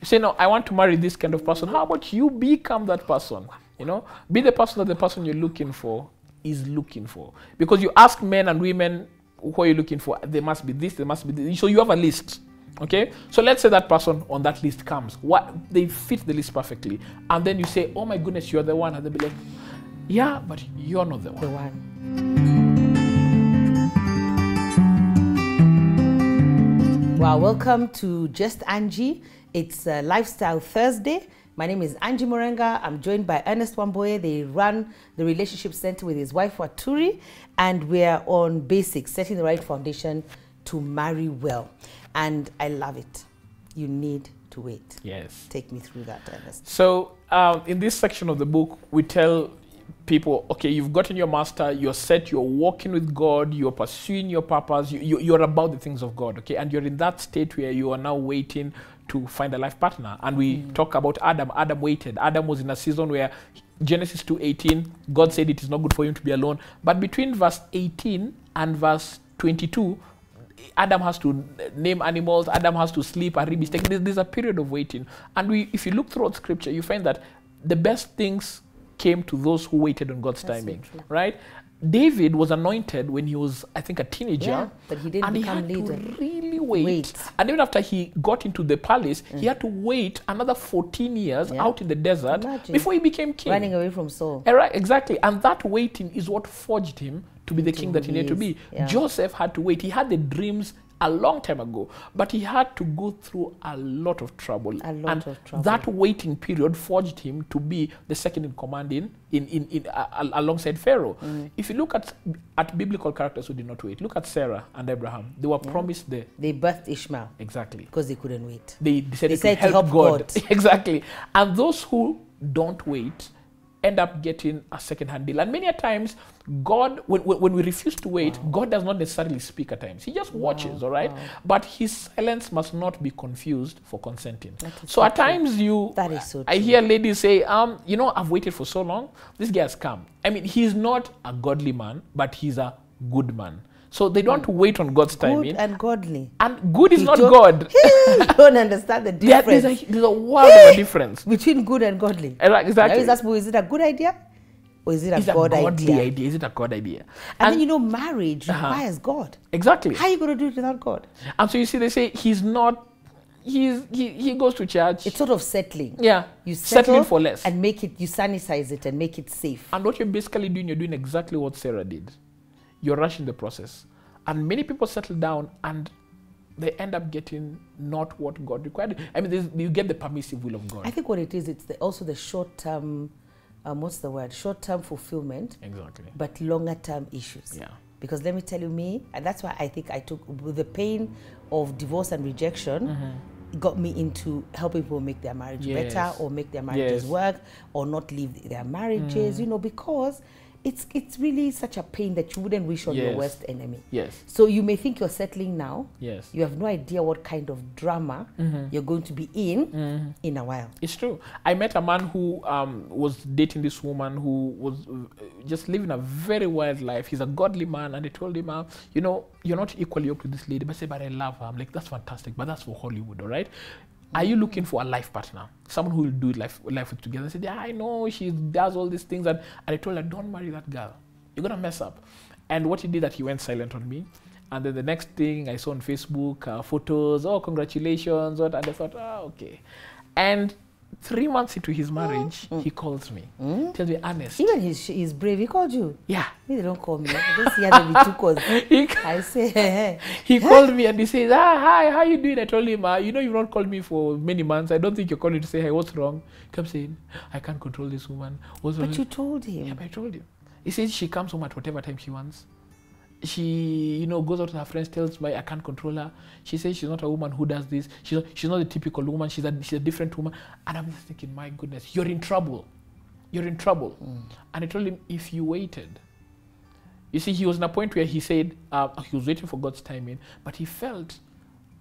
You say, no, I want to marry this kind of person. How about you become that person? You know, be the person that the person you're looking for is looking for. Because you ask men and women, who are you looking for? There must be this, there must be this. So you have a list. Okay, so let's say that person on that list comes. What they fit the list perfectly, and then you say, "Oh my goodness, you're the one." And they'll be like, "Yeah, but you're not the one." The one. Wow, welcome to Just Angie. It's Lifestyle Thursday. My name is Angie Murenga. I'm joined by Ernest Wamboye. They run the Relationship Center with his wife Waturi, and we're on Baesics, setting the right foundation to marry well. And I love it. You need to wait. Yes. Take me through that, Ernest. So in this section of the book, we tell people, okay, you've gotten your master, you're set, you're walking with God, you're pursuing your purpose, you're about the things of God, okay? And you're in that state where you are now waiting to find a life partner. And we talk about Adam. Adam waited. Adam was in a season where Genesis 2:18, God said it is not good for him to be alone. But between verse 18 and verse 22, Adam has to name animals, Adam has to sleep, a rib is taken. There's a period of waiting. And if you look throughout scripture, you find that the best things came to those who waited on God's timing, right? David was anointed when he was, I think, a teenager. But he didn't become leader. To really wait. And even after he got into the palace, he had to wait another 14 years out in the desert before he became king. Running away from Saul. Right, exactly. And that waiting is what forged him to be the king that he needed to be. Joseph had to wait. He had the dreams a long time ago, but he had to go through a lot of trouble. That waiting period forged him to be the second in command alongside Pharaoh. If you look at biblical characters who did not wait, look at Sarah and Abraham. They were promised They birthed Ishmael. Exactly. Because they couldn't wait. They decided to help God. Exactly. And those who don't wait end up getting a second-hand deal. And many a times, God, when we refuse to wait, God does not necessarily speak at times. He just watches, all right? But his silence must not be confused for consenting. So at times that is so true. I hear ladies say, you know, I've waited for so long. This guy has come. I mean, he's not a godly man, but he's a good man. So they don't wait on God's timing. Good and godly. And good is not God. You don't understand the difference. There's a world of a difference. Between good and godly. Exactly. Is it a good idea? Or is it a godly idea? Is it a God idea? And then, you know, marriage requires God. Exactly. How are you going to do it without God? And so you see, they say he's not, he goes to church. It's sort of settling. Yeah. You settle settling for less. And make it, you sanitize it and make it safe. And what you're basically doing, you're doing exactly what Sarah did. You're rushing the process. And many people settle down and they end up getting not what God required. I mean, you get the permissive will of God. I think what it is, it's also the short-term, what's the word? Short-term fulfillment. Exactly. But longer-term issues. Yeah. Because let me tell you, and that's why I think I took, with the pain of divorce and rejection, it got me into helping people make their marriage better, or make their marriages work, or not leave their marriages, you know, because it's really such a pain that you wouldn't wish on your worst enemy. Yes. So you may think you're settling now. Yes. You have no idea what kind of drama you're going to be in a while. It's true. I met a man who was dating this woman who was just living a very wild life. He's a godly man, and I told him, you know, you're not equally yoked with this lady. But I said, but I love her. I'm like, that's fantastic, but that's for Hollywood, all right? Are you looking for a life partner? Someone who will do life with together? I said, yeah, I know, she does all these things. And I told her, don't marry that girl. You're going to mess up. And what he did, that he went silent on me. And then the next thing I saw on Facebook, photos, oh, congratulations. And I thought, okay. And 3 months into his marriage, he calls me. Tells me, Ernest. Even he's brave. He called you. Yeah. Me, they don't call me. This year they be too calls. I say, he called me and he says, hi, how you doing? I told him, you know, you've not called me for many months. I don't think you're calling to say, hey, what's wrong? He kept saying, I can't control this woman. What's wrong? But you told him. Yeah, but I told him. He says she comes home at whatever time she wants. She, you know, goes out to her friends, tells me I can't control her. She says she's not a woman who does this. She's not a typical woman. She's a different woman. And I'm just thinking, my goodness, you're in trouble. You're in trouble. And I told him, if you waited. You see, he was in a point where he said he was waiting for God's timing, but he felt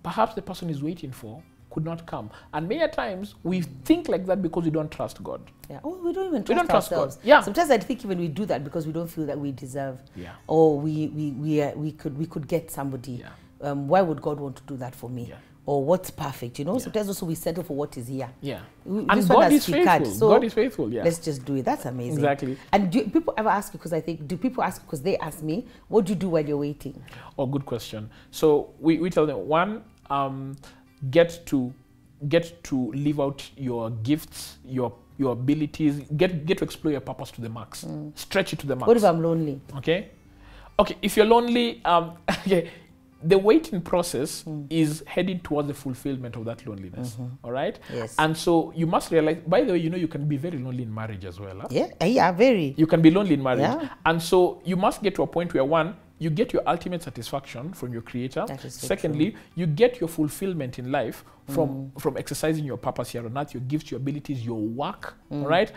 perhaps the person he's waiting for could not come. And many times we think like that because we don't trust God. Yeah. Oh, we don't even trust ourselves. God. Yeah. Sometimes I think even we do that because we don't feel that we deserve. Yeah. Or we could get somebody. Yeah. Why would God want to do that for me? Yeah. or what's perfect, you know. Sometimes also we settle for what is here. Yeah. And God is faithful. So God is faithful, yeah. Let's just do it. That's amazing. Exactly. And do people ever ask you, because I think, do people ask because they ask me, what do you do while you're waiting? Oh, good question. So we tell them, one, get to live out your gifts, your abilities, get to explore your purpose to the max. Stretch it to the max. What if I'm lonely? Okay, if you're lonely, okay, the waiting process is heading towards the fulfillment of that loneliness. All right. Yes. And so you must realize, by the way, you know, you can be very lonely in marriage as well. Huh? Yeah, very. You can be lonely in marriage. Yeah. And so you must get to a point where, one, you get your ultimate satisfaction from your creator. Secondly, you get your fulfillment in life from exercising your purpose here on earth, your gifts, your abilities, your work. All right.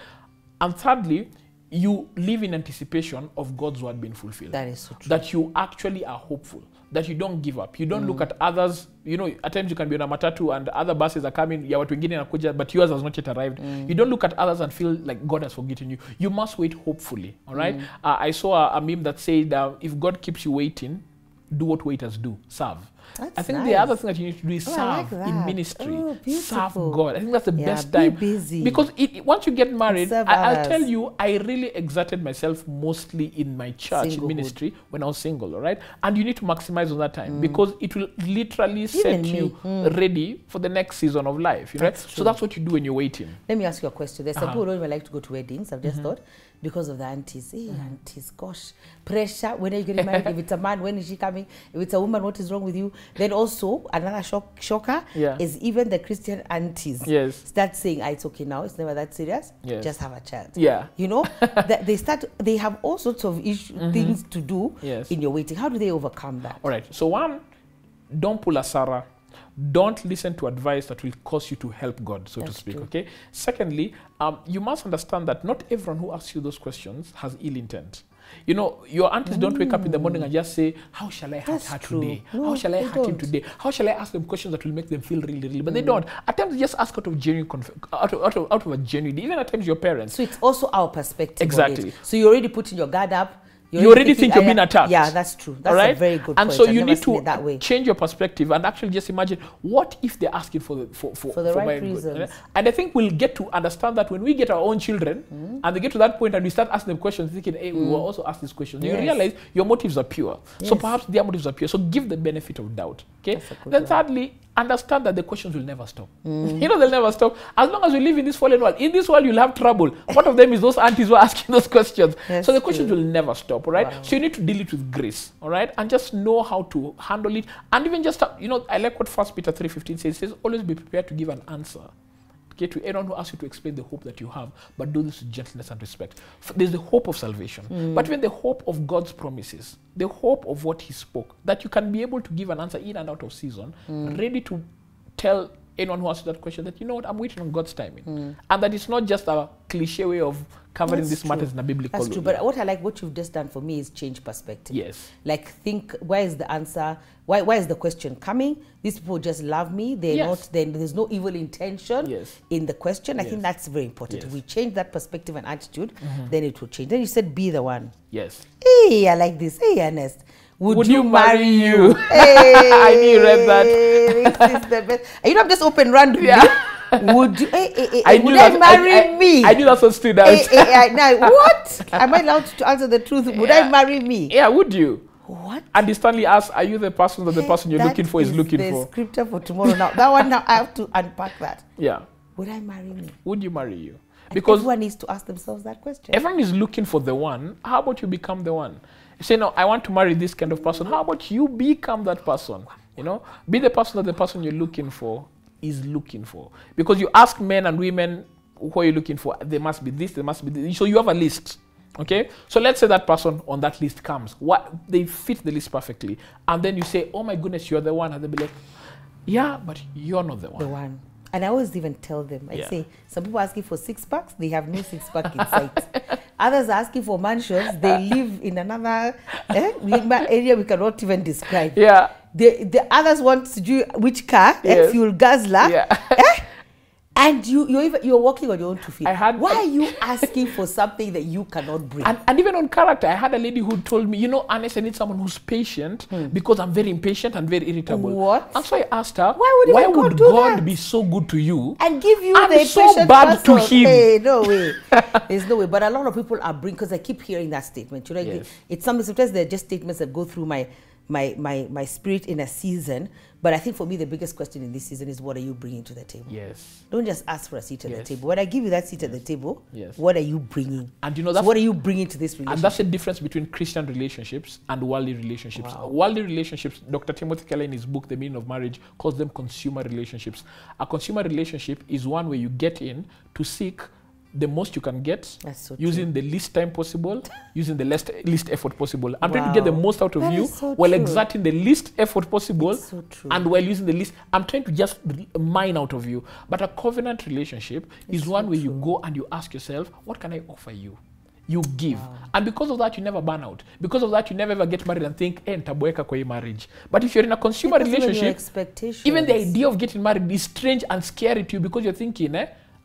And thirdly, you live in anticipation of God's word being fulfilled. That is so true. That you actually are hopeful, that you don't give up. You don't look at others. You know, at times you can be on a matatu and other buses are coming, but yours has not yet arrived. You don't look at others and feel like God has forgotten you. You must wait hopefully, all right? I saw a meme that said, if God keeps you waiting, do what waiters do, serve. That's I think nice. the other thing that you need to do is I serve like in ministry. Oh, serve beautiful. God. I think that's the best be time. busy. Because once you get married, Serve I'll others. tell you, I really exerted myself mostly in my church, in ministry, when I was single, all right? And you need to maximize on that time because it will literally set you ready for the next season of life, right? So that's what you do when you're waiting. Let me ask you a question. There's some people who don't even like to go to weddings, I've just thought, because of the aunties. Hey, aunties, gosh, pressure. When are you getting married? If it's a man, when is she coming? If it's a woman, what is wrong with you? Then also, another shocker is even the Christian aunties start saying, it's okay now, it's never that serious, just have a child. Yeah. You know, they have all sorts of things to do in your waiting. How do they overcome that? All right. So one, don't pull a Sarah. Don't listen to advice that will cause you to help God, so to speak, okay? Secondly, you must understand that not everyone who asks you those questions has ill intent. You know, your aunties don't wake up in the morning and just say, how shall I hurt her today? No, how shall I hurt him today? How shall I ask them questions that will make them feel really? But they don't. At times, they just ask out of genuine, out of a genuine, even at times your parents. So it's also our perspective. Exactly. So you're already putting your guard up. You already think you're being attacked. Yeah, that's true. That's a very good point. And so you I've need never seen it that to way. change your perspective and actually just imagine, what if they're asking for the right reasons? Good? And I think we'll get to understand that when we get our own children and they get to that point and we start asking them questions, thinking, hey, we will also ask these questions. You realize your motives are pure. So perhaps their motives are pure. So give the benefit of doubt. Okay. Then thirdly, understand that the questions will never stop. You know, they'll never stop. As long as we live in this fallen world, in this world you'll have trouble. One of them is those aunties who are asking those questions. So the questions will never stop, all right? Wow. So you need to deal it with grace, all right? And just know how to handle it. And even just, you know, I like what 1 Peter 3:15 says. It says, always be prepared to give an answer. Okay, to anyone who asks you to explain the hope that you have, but do this with gentleness and respect. There's the hope of salvation, but even the hope of God's promises, the hope of what He spoke, that you can be able to give an answer in and out of season, ready to tell anyone who asks that question that, you know what, I'm waiting on God's timing. And that it's not just a cliche way of covering these matters in a biblical way. That's true, but what I like, what you've just done for me is change perspective. Yes. Like, think, where is the answer? Why is the question coming? These people just love me. They're not, then there's no evil intention in the question. I think that's very important. If we change that perspective and attitude, then it will change. Then you said, be the one. Yes. Hey, I like this. Hey, Ernest. Would you marry you? Hey, I knew you read that. This is the best. You know, I'm just open randomly. Would you? Would I marry me? I knew that's what stood out. Now, what? Am I allowed to answer the truth? Would I marry me? Yeah, would you? What? And he Stanley asks, are you the person that the person you're looking for is looking for? The scripture for tomorrow. Now, that one, now I have to unpack that. Yeah. Would I marry me? Would you marry you? Because everyone needs to ask themselves that question. Everyone is looking for the one. How about you become the one? You say, no, I want to marry this kind of person. How about you become that person? You know, be the person that the person you're looking for is looking for. Because you ask men and women, who are you looking for? There must be this, there must be this. So you have a list. Okay, so let's say that person on that list comes. They fit the list perfectly, and then you say, "Oh my goodness, you're the one," and they'll be like, "Yeah, but you're not the one." The one. And I always even tell them, I say, some people asking for 6-packs, they have no 6-pack in sight. Others are asking for mansions, they live in another area we cannot even describe. Yeah. The others want to do which car? Fuel guzzler. Yeah. And you're walking on your own 2 feet. Why are you asking for something that you cannot bring? And even on character, I had a lady who told me, you know, Ernest, I need someone who's patient because I'm very impatient and very irritable. What? And so I asked her, why would God be so good to you and give you and the so bad to him? Hey, no way. There's no way. But a lot of people are bringing, because I keep hearing that statement. You know, Yes. it's sometimes they're just statements that go through my spirit in a season. But I think for me, the biggest question in this season is, what are you bringing to the table? Yes. Don't just ask for a seat at the table. When I give you that seat at the table, Yes. what are you bringing? And you know, so what are you bringing to this relationship? And that's the difference between Christian relationships and worldly relationships. Wow. Worldly relationships, Dr. Timothy Keller in his book, The Meaning of Marriage, calls them consumer relationships. A consumer relationship is one where you get in to seek the most you can get, so using the least time possible, using the least effort possible. I'm trying to Wow. get the most out of That you is so while true. exerting the least effort possible, It's so true. and while using the least. I'm trying to just mine out of you. But a covenant relationship is one where you go and you ask yourself, what can I offer you? You give. Wow. And because of that, you never burn out. Because of that, you never ever get married and think, nitaboeka kwa hii marriage. But if you're in a consumer Because even your relationship, expectations. even the idea of getting married is strange and scary to you, because you're thinking,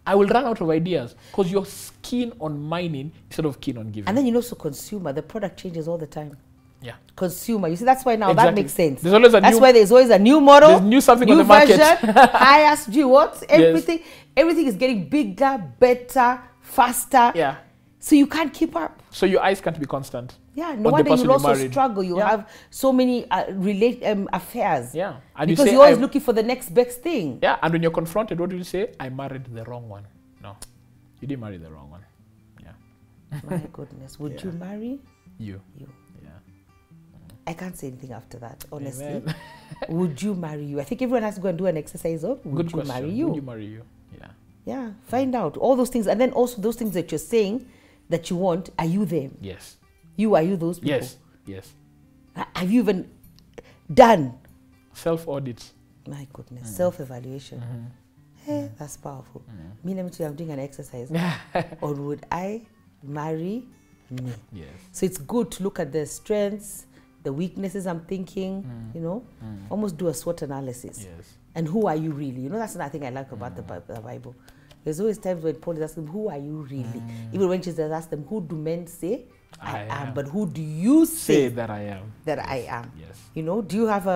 I will run out of ideas, because you're keen on mining instead of keen on giving. And then you know, so consumer, the product changes all the time. Yeah. Consumer, you see, that's why now that Exactly. makes sense. There's always That's why there's always a new model, there's new something new on the market. version, highest G, what? Everything is getting bigger, better, faster. Yeah. So you can't keep up. So your eyes can't be constant. Yeah, no on the wonder person you'll you're also married. struggle. You Yeah. have so many affairs. Yeah. And Because you say, you're always looking for the next best thing. Yeah, and when you're confronted, what do you say? I married the wrong one. No, you didn't marry the wrong one. Yeah. My goodness. Would you marry? You. You. Yeah. I can't say anything after that, honestly. Amen. Would you marry you? I think everyone has to go and do an exercise of, would Good you question. marry you? Would you marry you? Yeah. Yeah, find out all those things. And then also those things that you're saying that you want, are you them? Yes. Are you those people? Yes. Yes. Have you even done? Self-audit. My goodness, self-evaluation. That's powerful. Me, let me tell you, I'm doing an exercise. Or would I marry me? Yes. So it's good to look at the strengths, the weaknesses I'm thinking, you know, almost do a SWOT analysis. Yes. And who are you really? You know, that's another thing I like about the Bible. There's always times when Paul is asking, who are you really? Even when Jesus asks them, who do men say I am? But who do you say that I am? That I am. Yes. You know, do you have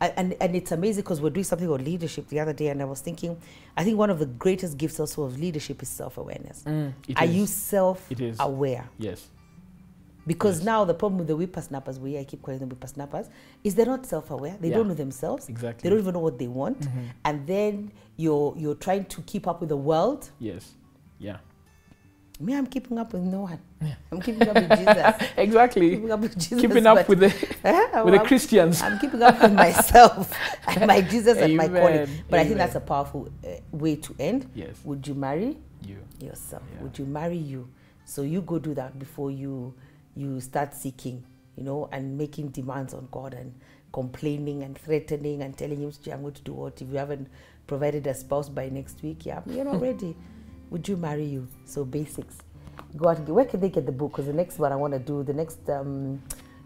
and it's amazing because we're doing something on leadership the other day, and I was thinking, I think one of the greatest gifts also of leadership is self-awareness. Are you self-aware? Yes. Because now the problem with the whippersnappers, I keep calling them whippersnappers, is they're not self-aware. They don't know themselves. Exactly. They don't even know what they want. And then you're trying to keep up with the world. Yes. Yeah. Me, I'm keeping up with no one. I'm keeping up with Jesus. Exactly. Keeping up with Jesus. Keeping up with the Christians. I'm keeping up with myself and my Jesus and my calling. But I think Amen. that's a powerful way to end. Yes. Would you marry You. yourself? Yeah. Would you marry you? So you go do that before you start seeking, you know, and making demands on God and complaining and threatening and telling him, I'm going to do what? If you haven't provided a spouse by next week, you're not ready. Would you marry you? So Baesics. Go out. Where can they get the book? Because the next one I want to do, the next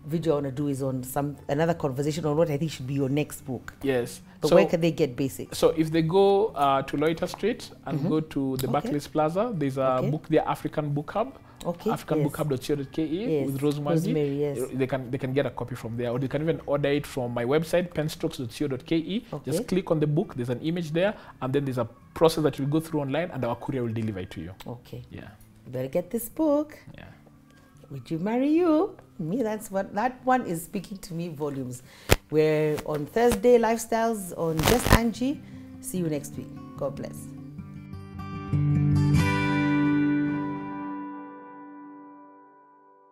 video I want to do is on another conversation on what I think should be your next book. Yes. But where can they get Baesics? So if they go to Loiter Street and go to the Barclays Plaza, there's a book there, African Book Hub. Okay. AfricanBookHub.co.ke with Rosemary. Yes. They can get a copy from there, or they can even order it from my website, penstrokes.co.ke. Just click on the book. There's an image there, and then there's a process that you'll go through online, and our courier will deliver it to you. Okay. Yeah. You better get this book. Yeah. Would you marry you? Me, that one is speaking to me volumes. We're on Thursday Lifestyles on Just Angie. See you next week. God bless.